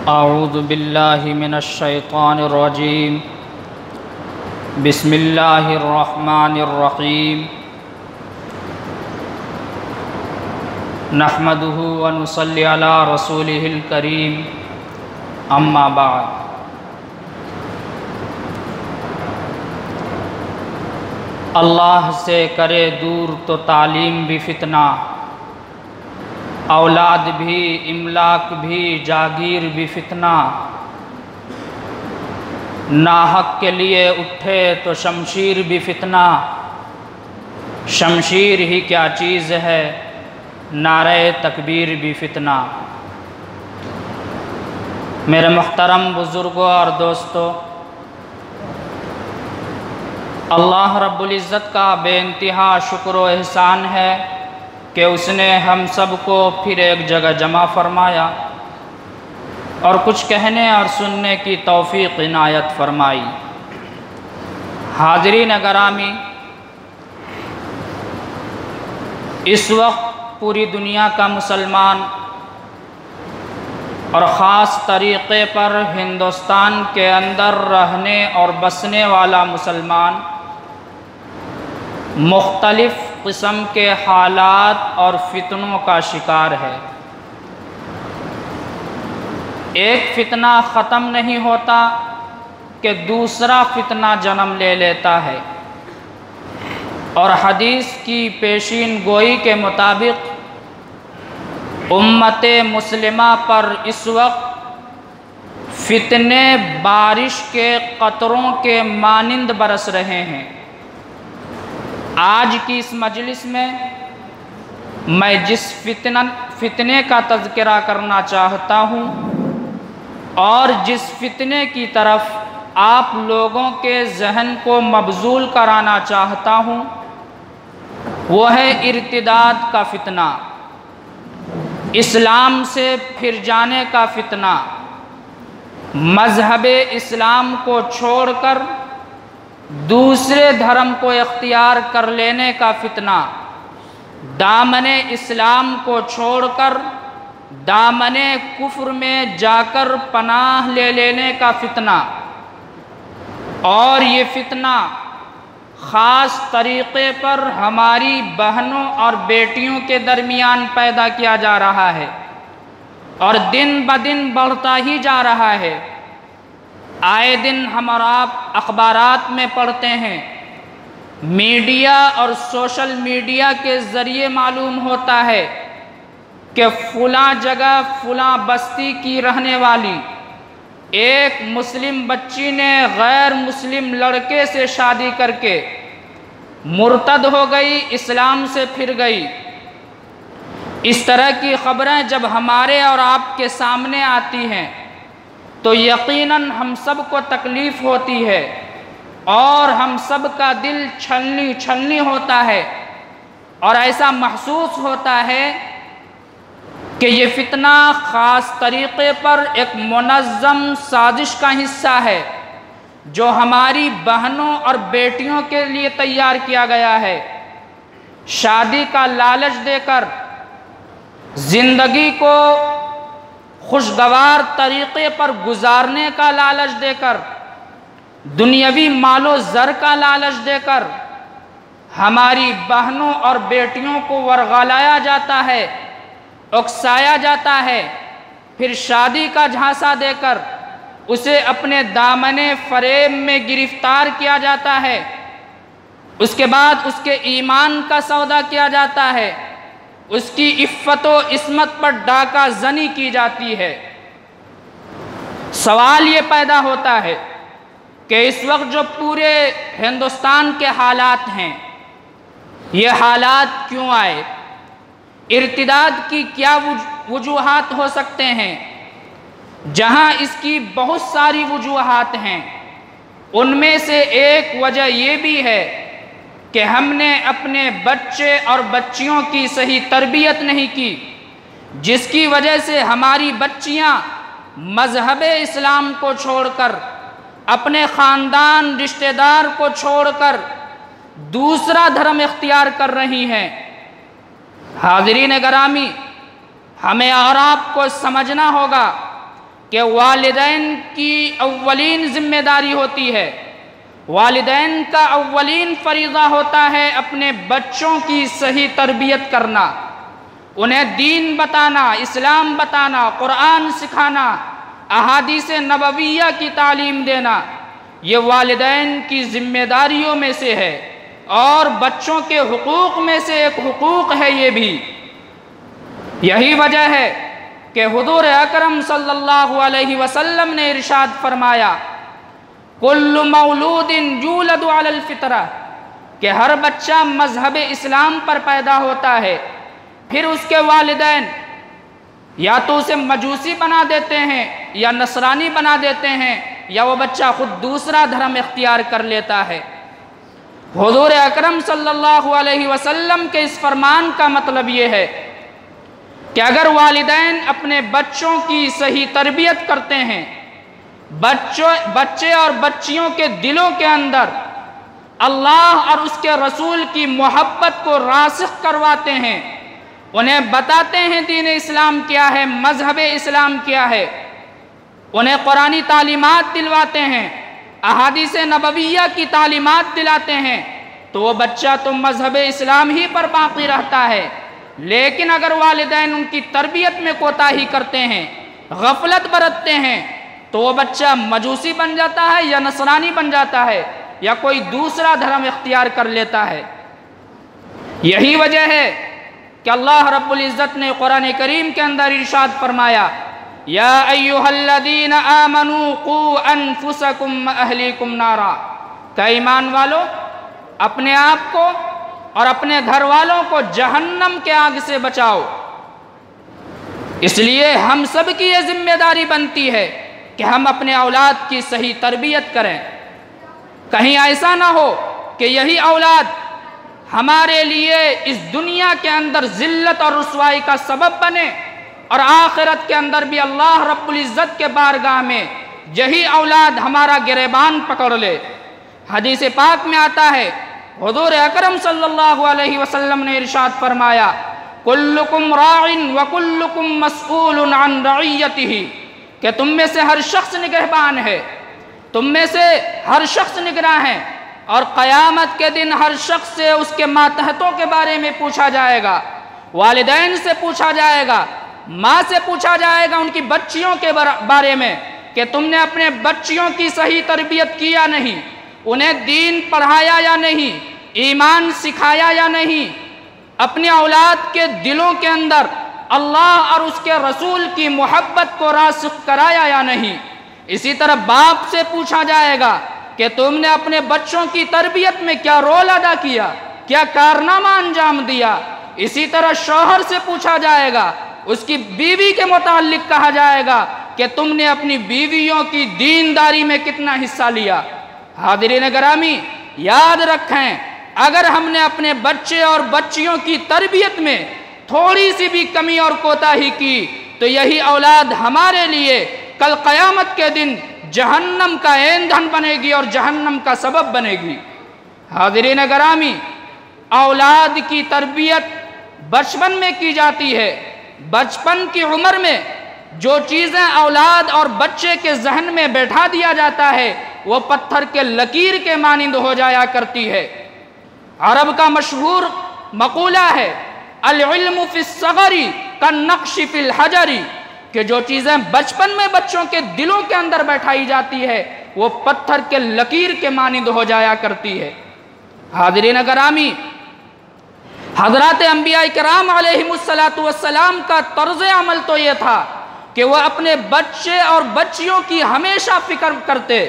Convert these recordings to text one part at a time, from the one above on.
اعوذ باللہ من الشیطان الرجیم بسم اللہ الرحمن الرحیم نحمدہ ونصلی علی رسولہ الکریم اما بعد۔ اللہ سے کرے دور تو تعلیم بھی فتنہ، اولاد بھی، املاک بھی، جاگیر بھی فتنہ۔ ناحق کے لیے اٹھے تو شمشیر بھی فتنہ، شمشیر ہی کیا چیز ہے، نعرہ تکبیر بھی فتنہ۔ میرے محترم بزرگوں اور دوستو، اللہ رب العزت کا بے انتہا شکر و احسان ہے کہ اس نے ہم سب کو پھر ایک جگہ جمع فرمایا اور کچھ کہنے اور سننے کی توفیق عنایت فرمائی۔ حاضرین گرامی، اس وقت پوری دنیا کا مسلمان اور خاص طریقے پر ہندوستان کے اندر رہنے اور بسنے والا مسلمان مختلف قسم کے حالات اور فتنوں کا شکار ہے۔ ایک فتنہ ختم نہیں ہوتا کہ دوسرا فتنہ جنم لے لیتا ہے، اور حدیث کی پیشین گوئی کے مطابق امت مسلمہ پر اس وقت فتنے بارش کے قطروں کے مانند برس رہے ہیں۔ آج کی اس مجلس میں میں جس فتنے کا تذکرہ کرنا چاہتا ہوں اور جس فتنے کی طرف آپ لوگوں کے ذہن کو مبذول کرانا چاہتا ہوں وہ ہے ارتداد کا فتنہ، اسلام سے پھر جانے کا فتنہ، مذہب اسلام کو چھوڑ کر دوسرے دھرم کو اختیار کر لینے کا فتنہ، دامن اسلام کو چھوڑ کر دامن کفر میں جا کر پناہ لے لینے کا فتنہ۔ اور یہ فتنہ خاص طریقے پر ہماری بہنوں اور بیٹیوں کے درمیان پیدا کیا جا رہا ہے اور دن بدن بڑھتا ہی جا رہا ہے۔ آئے دن ہم اور آپ اخبارات میں پڑھتے ہیں، میڈیا اور سوشل میڈیا کے ذریعے معلوم ہوتا ہے کہ فلاں جگہ فلاں بستی کی رہنے والی ایک مسلم بچی نے غیر مسلم لڑکے سے شادی کر کے مرتد ہو گئی، اسلام سے پھر گئی۔ اس طرح کی خبریں جب ہمارے اور آپ کے سامنے آتی ہیں تو یقیناً ہم سب کو تکلیف ہوتی ہے اور ہم سب کا دل چھلنی چھلنی ہوتا ہے، اور ایسا محسوس ہوتا ہے کہ یہ فتنہ خاص طریقے پر ایک منظم سازش کا حصہ ہے جو ہماری بہنوں اور بیٹیوں کے لیے تیار کیا گیا ہے۔ شادی کا لالچ دے کر، زندگی کو خوشگوار طریقے پر گزارنے کا لالچ دے کر، دنیاوی مال و زر کا لالچ دے کر ہماری بہنوں اور بیٹیوں کو ورغلایا جاتا ہے، اکسایا جاتا ہے، پھر شادی کا جھانسا دے کر اسے اپنے دامن فریب میں گرفتار کیا جاتا ہے، اس کے بعد اس کے ایمان کا سودا کیا جاتا ہے، اس کی عفت و عصمت پر ڈاکہ زنی کی جاتی ہے۔ سوال یہ پیدا ہوتا ہے کہ اس وقت جو پورے ہندوستان کے حالات ہیں، یہ حالات کیوں آئے؟ ارتداد کی کیا وجوہات ہو سکتے ہیں؟ جہاں اس کی بہت ساری وجوہات ہیں، ان میں سے ایک وجہ یہ بھی ہے کہ ہم نے اپنے بچے اور بچیوں کی صحیح تربیت نہیں کی، جس کی وجہ سے ہماری بچیاں مذہب اسلام کو چھوڑ کر، اپنے خاندان رشتہ دار کو چھوڑ کر دوسرا دھرم اختیار کر رہی ہیں۔ حاضرین گرامی، ہمیں اور آپ کو سمجھنا ہوگا کہ والدین کی اولین ذمہ داری ہوتی ہے، والدین کا اولین فریضہ ہوتا ہے اپنے بچوں کی صحیح تربیت کرنا، انہیں دین بتانا، اسلام بتانا، قرآن سکھانا، احادیث نبویہ کی تعلیم دینا، یہ والدین کی ذمہ داریوں میں سے ہے اور بچوں کے حقوق میں سے ایک حقوق ہے یہ بھی۔ یہی وجہ ہے کہ حضور اکرم صلی اللہ علیہ وسلم نے ارشاد فرمایا کل مولود یولد علی الفطرہ، کہ ہر بچہ مذہب اسلام پر پیدا ہوتا ہے، پھر اس کے والدین یا تو اسے مجوسی بنا دیتے ہیں یا نصرانی بنا دیتے ہیں یا وہ بچہ خود دوسرا دھرم اختیار کر لیتا ہے۔ حضور اکرم صلی اللہ علیہ وسلم کے اس فرمان کا مطلب یہ ہے کہ اگر والدین اپنے بچوں کی صحیح تربیت کرتے ہیں، بچے اور بچیوں کے دلوں کے اندر اللہ اور اس کے رسول کی محبت کو راسخ کرواتے ہیں، انہیں بتاتے ہیں دین اسلام کیا ہے، مذہب اسلام کیا ہے، انہیں قرآنی تعلیمات دلواتے ہیں، احادیث نبویہ کی تعلیمات دلاتے ہیں، تو وہ بچہ تو مذہب اسلام ہی پر باقی رہتا ہے۔ لیکن اگر والدین ان کی تربیت میں کوتاہی کرتے ہیں، غفلت برتتے ہیں، تو وہ بچہ مجوسی بن جاتا ہے یا نصرانی بن جاتا ہے یا کوئی دوسرا دھرم اختیار کر لیتا ہے۔ یہی وجہ ہے کہ اللہ رب العزت نے قرآن کریم کے اندر ارشاد فرمایا یا ایھا الذین آمنوا قوا انفسکم واہلیکم نارا، کہ ایمان والو اپنے آپ کو اور اپنے گھر والوں کو جہنم کے آگ سے بچاؤ۔ اس لیے ہم سب کی یہ ذمہ داری بنتی ہے کہ ہم اپنے اولاد کی صحیح تربیت کریں، کہیں ایسا نہ ہو کہ یہی اولاد ہمارے لیے اس دنیا کے اندر ذلت اور رسوائی کا سبب بنے اور آخرت کے اندر بھی اللہ رب العزت کے بارگاہ میں یہی اولاد ہمارا گریبان پکڑ لے۔ حدیث پاک میں آتا ہے حضور اکرم صلی اللہ علیہ وسلم نے ارشاد فرمایا کلکم راع وکلکم مسئول عن رعیتہ، کہ تم میں سے ہر شخص نگہبان ہے، تم میں سے ہر شخص نگراں ہے، اور قیامت کے دن ہر شخص سے اس کے ماتحتوں کے بارے میں پوچھا جائے گا، والدین سے پوچھا جائے گا، ماں سے پوچھا جائے گا ان کی بچیوں کے بارے میں کہ تم نے اپنے بچیوں کی صحیح تربیت کی یا نہیں، انہیں دین پڑھایا یا نہیں، ایمان سکھایا یا نہیں، اپنے اولاد کے دلوں کے اندر اللہ اور اس کے رسول کی محبت کو راسخ کرایا یا نہیں۔ اسی طرح باپ سے پوچھا جائے گا کہ تم نے اپنے بچوں کی تربیت میں کیا رول ادا کیا، کیا کارنامہ انجام دیا۔ اسی طرح شوہر سے پوچھا جائے گا، اس کی بیوی کے متعلق کہا جائے گا کہ تم نے اپنی بیویوں کی دینداری میں کتنا حصہ لیا۔ حاضرین گرامی، یاد رکھیں اگر ہم نے اپنے بچے اور بچیوں کی تربیت میں تھوڑی سی بھی کمی اور کوتاہی کی تو یہی اولاد ہمارے لیے کل قیامت کے دن جہنم کا ایندھن بنے گی اور جہنم کا سبب بنے گی۔ حاضرین گرامی، اولاد کی تربیت بچپن میں کی جاتی ہے۔ بچپن کی عمر میں جو چیزیں اولاد اور بچے کے ذہن میں بیٹھا دیا جاتا ہے وہ پتھر کے لکیر کے مانند ہو جایا کرتی ہے۔ عرب کا مشہور مقولہ ہے العلم فی الصغر کالنقش فی الحجر، کہ جو چیزیں بچپن میں بچوں کے دلوں کے اندر بیٹھائی جاتی ہے وہ پتھر کے لکیر کے مانند ہو جایا کرتی ہے۔ حاضرین گرامی، حضرات انبیاء کرام علیہم السلام کا طرز عمل تو یہ تھا کہ وہ اپنے بچے اور بچیوں کی ہمیشہ فکر کرتے،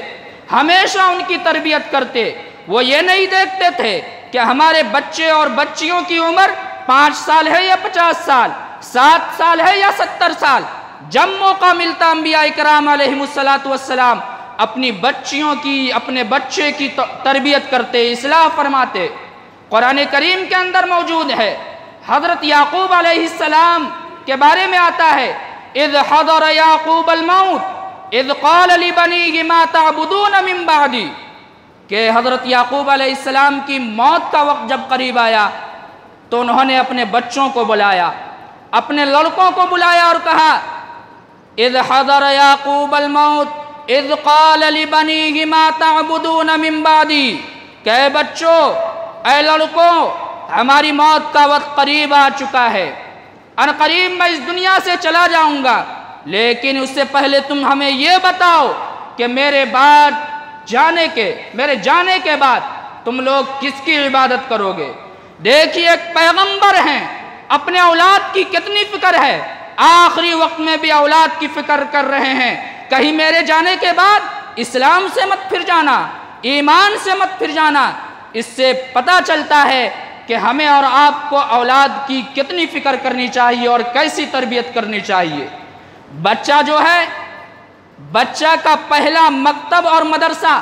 ہمیشہ ان کی تربیت کرتے۔ وہ یہ نہیں دیکھتے تھے کہ ہمارے بچے اور بچیوں کی عمر 5 سال ہے یا 50 سال، 7 سال ہے یا 70 سال۔ جب موقع ملتا انبیاء کرام علیہم السلام اپنی بچیوں کی، اپنے بچے کی تربیت کرتے، اصلاح فرماتے۔ قرآن کریم کے اندر موجود ہے، حضرت یعقوب علیہ السلام کے بارے میں آتا ہے اذ حضر یعقوب الموت اذ قال لبنیہ ما تعبدون من بعدی، کہ حضرت یعقوب علیہ السلام کی موت کا وقت جب قریب آیا تو انہوں نے اپنے بچوں کو بلایا، اپنے لڑکوں کو بلایا اور کہا اذ حضر یعقوب الموت اذ قال لبنیہ ما تعبدون من بعدی، کہ اے بچوں، اے لڑکوں، ہماری موت کا وقت قریب آ چکا ہے، ان قریب میں اس دنیا سے چلا جاؤں گا، لیکن اس سے پہلے تم ہمیں یہ بتاؤ کہ میرے جانے کے بعد تم لوگ کس کی عبادت کرو گے۔ دیکھیے ایک پیغمبر ہیں، اپنے اولاد کی کتنی فکر ہے، آخری وقت میں بھی اولاد کی فکر کر رہے ہیں، کہیں میرے جانے کے بعد اسلام سے مت پھر جانا، ایمان سے مت پھر جانا۔ اس سے پتہ چلتا ہے کہ ہمیں اور آپ کو اولاد کی کتنی فکر کرنی چاہیے اور کیسی تربیت کرنی چاہیے۔ بچہ جو ہے، بچہ کا پہلا مکتب اور مدرسہ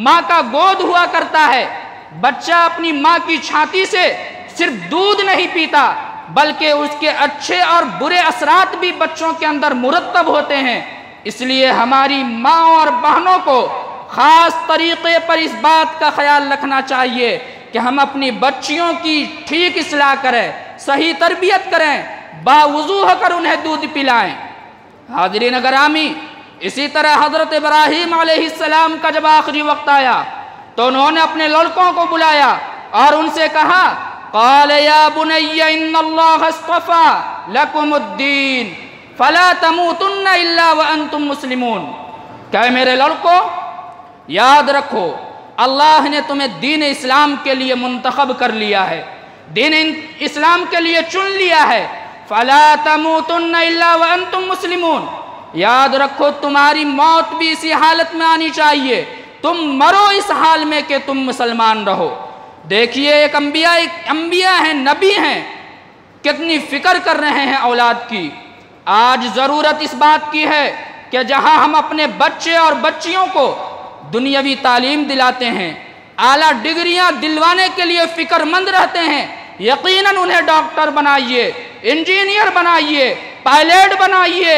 ماں کا گود ہوا کرتا ہے۔ بچہ اپنی ماں کی چھاتی سے صرف دودھ نہیں پیتا، بلکہ اس کے اچھے اور برے اثرات بھی بچوں کے اندر مرتب ہوتے ہیں۔ اس لیے ہماری ماں اور بہنوں کو خاص طریقے پر اس بات کا خیال رکھنا چاہیے کہ ہم اپنی بچیوں کی ٹھیک اصلاح کریں، صحیح تربیت کریں، باوضو ہو کر انہیں دودھ پلائیں۔ حاضرین گرامی، اسی طرح حضرت ابراہیم علیہ السلام کا جب آخری وقت آیا تو انہوں نے اپنے لڑکوں کو بلایا اور ان سے کہا، قال یا بنی ان اللہ اصطفى لکم الدین فلا تموتن الا وانتم مسلمون، کہ میرے لڑکو یاد رکھو اللہ نے تمہیں دین اسلام کے لیے منتخب کر لیا ہے، دین اسلام کے لیے چن لیا ہے۔ فلا تموتن الا وانتم مسلمون، یاد رکھو تمہاری موت بھی اسی حالت میں آنی چاہیے، تم مرو اس حال میں کہ تم مسلمان رہو۔ دیکھیے ایک انبیاء ہیں، نبی ہیں، کتنی فکر کر رہے ہیں اولاد کی۔ آج ضرورت اس بات کی ہے کہ جہاں ہم اپنے بچے اور بچیوں کو دنیاوی تعلیم دلاتے ہیں، اعلیٰ ڈگریاں دلوانے کے لیے فکر مند رہتے ہیں، یقیناً انہیں ڈاکٹر بنائیے، انجینئر بنائیے، پائلٹ بنائیے،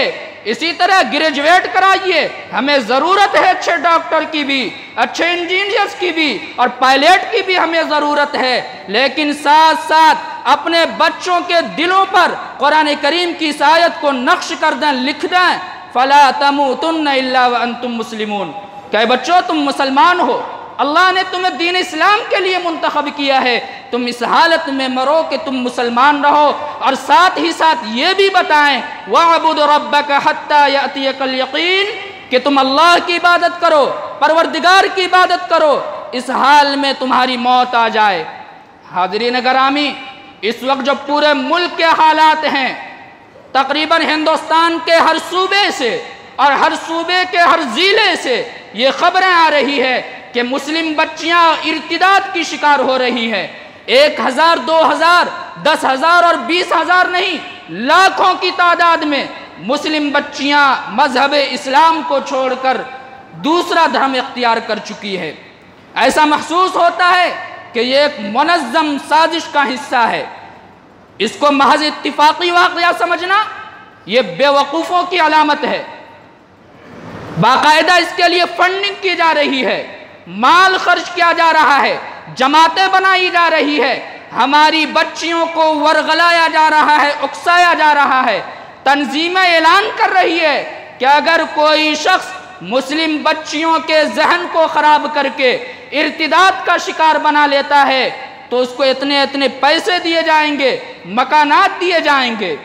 اسی طرح گریجویٹ کرائیے۔ ہمیں ضرورت ہے اچھے ڈاکٹر کی بھی، اچھے انجینئرز کی بھی اور پائلٹ کی بھی ہمیں ضرورت ہے، لیکن ساتھ ساتھ اپنے بچوں کے دلوں پر قرآن کریم کی اس آیت کو نقش کر دیں، لکھ دیں، فَلَا تَمُوتُنَّ إِلَّا وَأَنْتُمْ مُسْلِمُونَ، کہ بچوں تم مسلمان ہو، اللہ نے تمہیں دین اسلام کے لیے منتخب کیا ہے، تم اس حالت میں مرو کہ تم مسلمان رہو، اور ساتھ ہی ساتھ یہ بھی بتائیں وَاعْبُدْ رَبَّكَ حَتَّى يَأْتِيَكَ الْيَقِينُ، کہ تم اللہ کی عبادت کرو، پروردگار کی عبادت کرو اس حال میں تمہاری موت آ جائے۔ حاضرین گرامی، اس وقت جو پورے ملک کے حالات ہیں، تقریباً ہندوستان کے ہر صوبے سے اور ہر صوبے کے ہر ضلع سے یہ خبریں آ رہی ہے کہ مسلم بچیاں ارتداد کی شکار ہو رہی ہیں۔ 1000 2000 10,000 اور 20,000 نہیں، لاکھوں کی تعداد میں مسلم بچیاں مذہب اسلام کو چھوڑ کر دوسرا دھرم اختیار کر چکی ہے۔ ایسا محسوس ہوتا ہے کہ یہ ایک منظم سازش کا حصہ ہے۔ اس کو محض اتفاقی واقعہ سمجھنا یہ بے وقوفوں کی علامت ہے۔ باقاعدہ اس کے لیے فنڈنگ کی جا رہی ہے، مال خرچ کیا جا رہا ہے، جماعتیں بنائی جا رہی ہے، ہماری بچیوں کو ورغلایا جا رہا ہے، اکسایا جا رہا ہے۔ تنظیمیں اعلان کر رہی ہے کہ اگر کوئی شخص مسلم بچیوں کے ذہن کو خراب کر کے ارتداد کا شکار بنا لیتا ہے تو اس کو اتنے پیسے دیے جائیں گے، مکانات دیے جائیں گے۔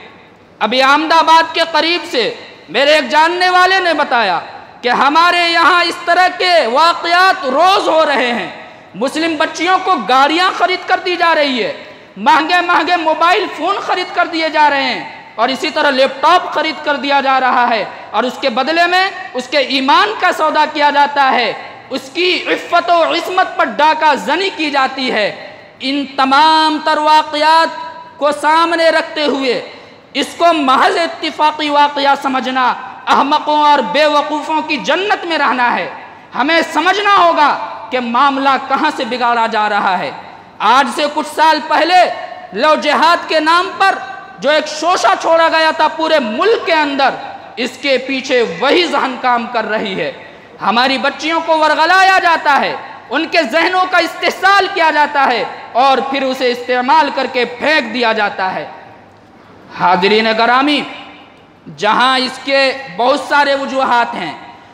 ابھی احمد آباد کے قریب سے میرے ایک جاننے والے نے بتایا کہ ہمارے یہاں اس طرح کے واقعات روز ہو رہے ہیں، مسلم بچیوں کو گاڑیاں خرید کر دی جا رہی ہے، مہنگے موبائل فون خرید کر دیے جا رہے ہیں، اور اسی طرح لیپ ٹاپ خرید کر دیا جا رہا ہے، اور اس کے بدلے میں اس کے ایمان کا سودا کیا جاتا ہے، اس کی عفت و عصمت پر ڈاکہ زنی کی جاتی ہے۔ ان تمام تر واقعات کو سامنے رکھتے ہوئے اس کو محض اتفاقی واقعہ سمجھنا احمقوں اور بے وقوفوں کی جنت میں رہنا ہے۔ ہمیں سمجھنا ہوگا کہ معاملہ کہاں سے بگاڑا جا رہا ہے۔ آج سے کچھ سال پہلے لو جہاد کے نام پر جو ایک شوشہ چھوڑا گیا تھا پورے ملک کے اندر، اس کے پیچھے وہی ذہن کام کر رہی ہے۔ ہماری بچیوں کو ورغلایا جاتا ہے، ان کے ذہنوں کا استحصال کیا جاتا ہے اور پھر اسے استعمال کر کے پھینک دیا جاتا ہے۔ حاضرین گرامی، جہاں اس کے بہت سارے وجوہات ہیں،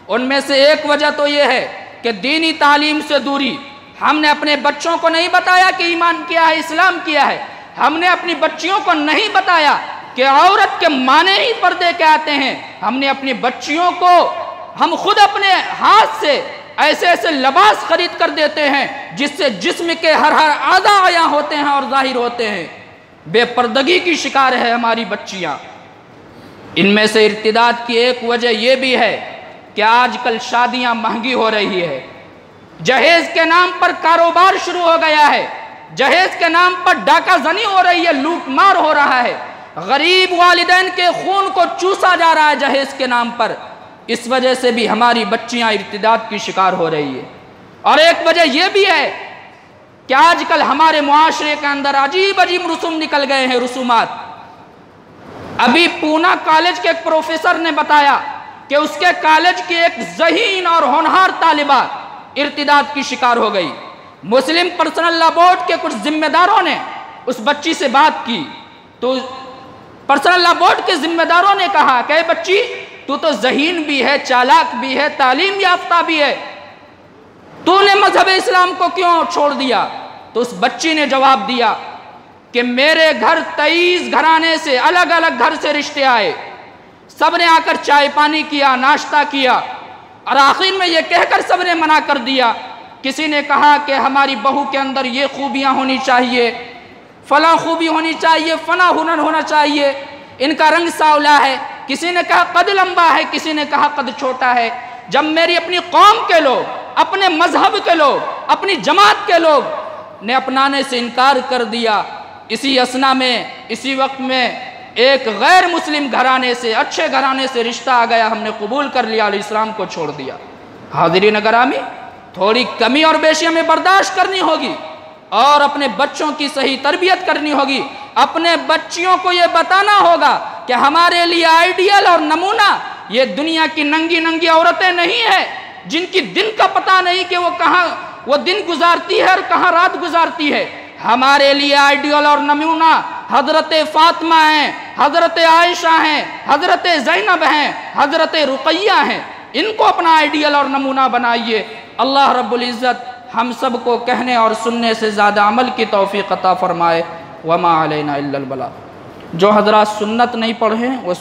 ان میں سے ایک وجہ تو یہ ہے کہ دینی تعلیم سے دوری۔ ہم نے اپنے بچوں کو نہیں بتایا کہ ایمان کیا ہے، اسلام کیا ہے۔ ہم نے اپنی بچیوں کو نہیں بتایا کہ عورت کے معنی ہی پردے کے آتے ہیں۔ ہم نے اپنی بچیوں کو ہم خود اپنے ہاتھ سے ایسے ایسے لباس خرید کر دیتے ہیں جس سے جسم کے ہر اعضاء عیاں ہوتے ہیں اور ظاہر ہوتے ہیں۔ بے پردگی کی شکار ہے ہماری بچیاں۔ ان میں سے ارتداد کی ایک وجہ یہ بھی ہے کہ آج کل شادیاں مہنگی ہو رہی ہے، جہیز کے نام پر کاروبار شروع ہو گیا ہے، جہیز کے نام پر ڈاکہ زنی ہو رہی ہے، لوٹ مار ہو رہا ہے، غریب والدین کے خون کو چوسا جا رہا ہے جہیز کے نام پر۔ اس وجہ سے بھی ہماری بچیاں ارتداد کی شکار ہو رہی ہے۔ اور ایک وجہ یہ بھی ہے کہ آج کل ہمارے معاشرے کے اندر عجیب عجیب رسوم نکل گئے ہیں، رسومات۔ ابھی پونا کالج کے ایک پروفیسر نے بتایا کہ اس کے کالج کی ایک ذہین اور ہونہار طالبہ ارتداد کی شکار ہو گئی۔ مسلم پرسنل لا بورڈ کے کچھ ذمہ داروں نے اس بچی سے بات کی تو پرسنل لا بورڈ کے ذمہ داروں نے کہا کہ اے بچی، تو ذہین بھی ہے، چالاک بھی ہے، تعلیم یافتہ بھی ہے، تو نے مذہب اسلام کو کیوں چھوڑ دیا؟ تو اس بچی نے جواب دیا کہ میرے گھر 23 گھرانے سے، الگ الگ گھر سے رشتے آئے، سب نے آ کر چائے پانی کیا، ناشتہ کیا، اور آخر میں یہ کہہ کر سب نے منع کر دیا۔ کسی نے کہا کہ ہماری بہو کے اندر یہ خوبیاں ہونی چاہیے، فلاں خوبی ہونی چاہیے، فلاں ہنر ہونا چاہیے، ان کا رنگ سانولا ہے، کسی نے کہا قد لمبا ہے، کسی نے کہا قد چھوٹا ہے۔ جب میری اپنی قوم کے لوگ، اپنے مذہب کے لوگ، اپنی جماعت کے لوگ نے اپنانے سے انکار کر دیا، اسی اثنا میں، اسی وقت میں ایک غیر مسلم گھرانے سے، اچھے گھرانے سے رشتہ آ گیا، ہم نے قبول کر لیا اور اسلام کو چھوڑ دیا۔ حاضرین گرامی، تھوڑی کمی اور بیشی ہمیں برداشت کرنی ہوگی اور اپنے بچوں کی صحیح تربیت کرنی ہوگی۔ اپنے بچیوں کو یہ بتانا ہوگا کہ ہمارے لیے آئیڈیل اور نمونہ یہ دنیا کی ننگی ننگی عورتیں نہیں ہیں جن کی دن کا پتہ نہیں کہ وہ کہاں وہ دن گزارتی ہے اور کہاں رات گزارتی ہے۔ ہمارے لیے آئیڈیل اور نمونہ حضرت فاطمہ ہیں، حضرت عائشہ ہیں، حضرت زینب ہیں، حضرت رقیہ ہیں۔ ان کو اپنا آئیڈیل اور نمونہ بنائیے۔ اللہ رب العزت ہم سب کو کہنے اور سننے سے زیادہ عمل کی توفیق عطا فرمائے۔ وما علینا الا البلاغ۔ جو حضرات سنت نہیں پڑھیں وہ